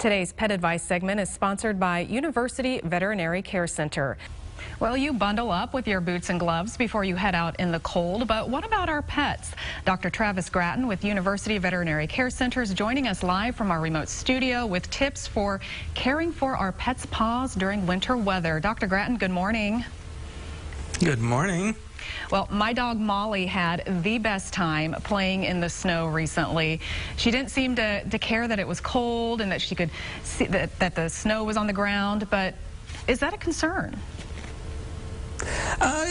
Today's Pet Advice segment is sponsored by University Veterinary Care Center. Well, you bundle up with your boots and gloves before you head out in the cold, but what about our pets? Dr. Travis Gratton with University Veterinary Care Center is joining us live from our remote studio with tips for caring for our pets' paws during winter weather. Dr. Gratton, good morning. Good morning. Well, my dog Molly had the best time playing in the snow recently. She didn't seem to care that it was cold and that she could see that the snow was on the ground, but is that a concern?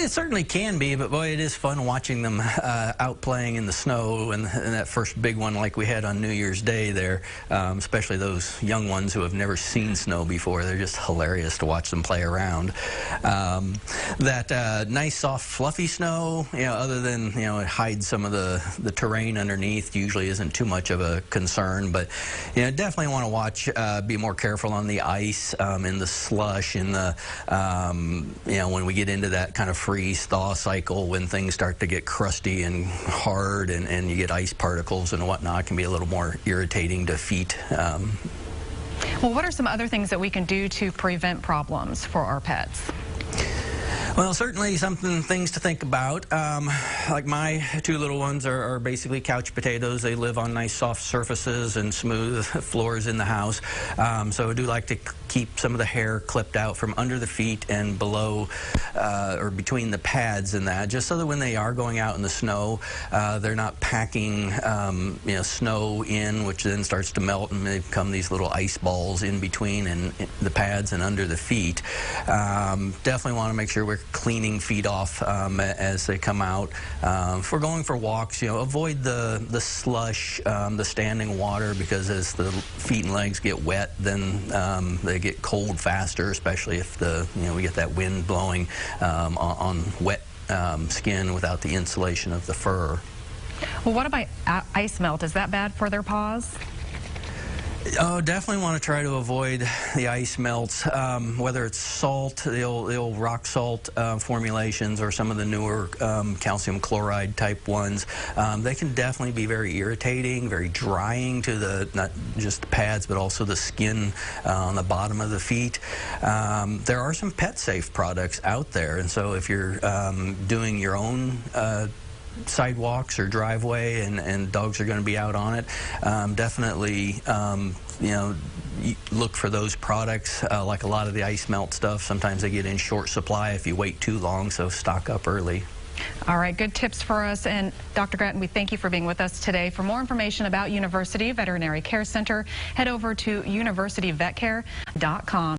It certainly can be, but boy, it is fun watching them out playing in the snow and that first big one like we had on New Year's Day there, especially those young ones who have never seen snow before. They're just hilarious to watch them play around. That nice, soft, fluffy snow, other than, it hides some of the terrain underneath, usually isn't too much of a concern, but, definitely want to watch, be more careful on the ice, in the slush, in the, when we get into that kind of freeze-thaw cycle, when things start to get crusty and hard and you get ice particles and whatnot, it can be a little more irritating to feet. Well, what are some other things that we can do to prevent problems for our pets? Well, certainly things to think about. Like my two little ones are basically couch potatoes. They live on nice soft surfaces and smooth floors in the house. So I do like to keep some of the hair clipped out from under the feet and below or between the pads and that, just so that when they are going out in the snow, they're not packing snow in, which then starts to melt and they become these little ice balls in between and the pads and under the feet. Definitely want to make sure we're cleaning feet off as they come out. If we're going for walks, avoid the slush, the standing water, because as the feet and legs get wet, then they get cold faster, especially if we get that wind blowing on wet skin without the insulation of the fur. Well, what about ice melt? Is that bad for their paws? Oh, definitely want to try to avoid the ice melts, whether it's salt, the old rock salt formulations, or some of the newer calcium chloride type ones. They can definitely be very irritating, very drying to not just the pads, but also the skin on the bottom of the feet. There are some pet-safe products out there, and so if you're doing your own sidewalks or driveway and dogs are going to be out on it, definitely look for those products. Like a lot of the ice melt stuff, sometimes they get in short supply if you wait too long, so stock up early. All right, good tips for us. And Dr. Gratton, we thank you for being with us today. For more information about University Veterinary Care Center, head over to universityvetcare.com.